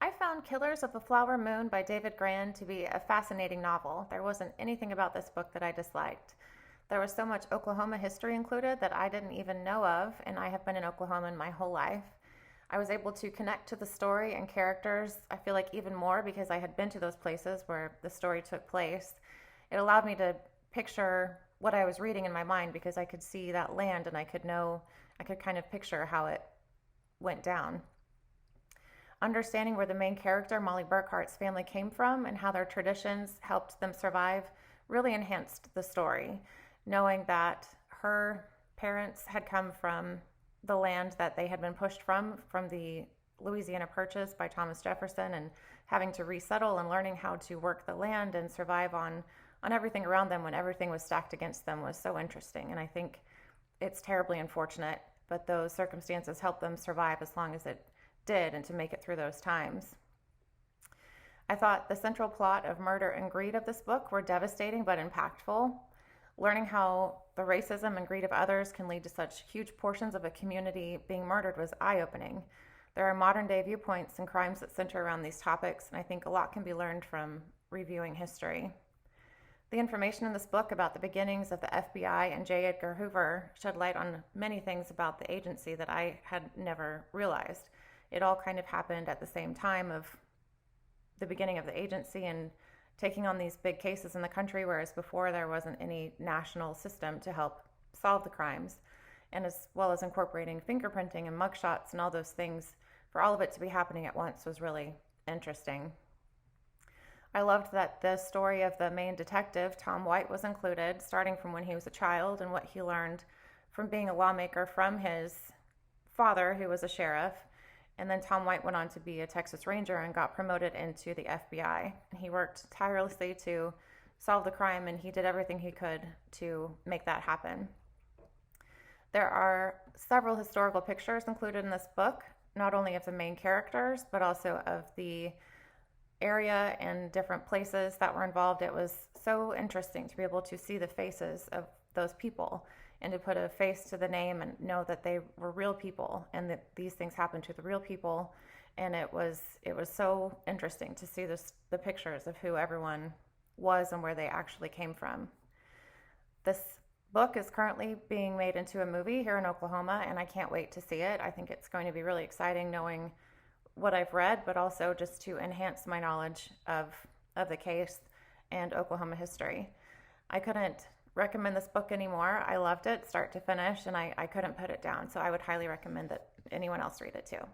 I found Killers of the Flower Moon by David Grann to be a fascinating novel. There wasn't anything about this book that I disliked. There was so much Oklahoma history included that I didn't even know of, and I have been in Oklahoma in my whole life. I was able to connect to the story and characters, I feel like even more because I had been to those places where the story took place. It allowed me to picture what I was reading in my mind because I could see that land and I could kind of picture how it went down. Understanding where the main character, Molly Burkhart's family, came from and how their traditions helped them survive really enhanced the story. Knowing that her parents had come from the land that they had been pushed from the Louisiana Purchase by Thomas Jefferson, and having to resettle and learning how to work the land and survive on everything around them when everything was stacked against them was so interesting. And I think it's terribly unfortunate, but those circumstances helped them survive as long as it did and to make it through those times. I thought the central plot of murder and greed of this book were devastating but impactful. Learning how the racism and greed of others can lead to such huge portions of a community being murdered was eye-opening. There are modern day viewpoints and crimes that center around these topics, and I think a lot can be learned from reviewing history. The information in this book about the beginnings of the FBI and J. Edgar Hoover shed light on many things about the agency that I had never realized. It all kind of happened at the same time of the beginning of the agency and taking on these big cases in the country, whereas before there wasn't any national system to help solve the crimes, and as well as incorporating fingerprinting and mugshots and all those things, for all of it to be happening at once was really interesting. I loved that the story of the main detective, Tom White, was included, starting from when he was a child and what he learned from being a lawmaker from his father, who was a sheriff. And then Tom White went on to be a Texas Ranger and got promoted into the FBI. He worked tirelessly to solve the crime, and he did everything he could to make that happen. There are several historical pictures included in this book, not only of the main characters, but also of the area and different places that were involved. It was so interesting to be able to see the faces of those people and to put a face to the name and know that they were real people and that these things happened to the real people. And it was so interesting to see the pictures of who everyone was and where they actually came from. This book is currently being made into a movie here in Oklahoma, and I can't wait to see it. I think it's going to be really exciting knowing what I've read, but also just to enhance my knowledge of the case and Oklahoma history. I couldn't recommend this book anymore. I loved it start to finish, and I couldn't put it down. So I would highly recommend that anyone else read it too.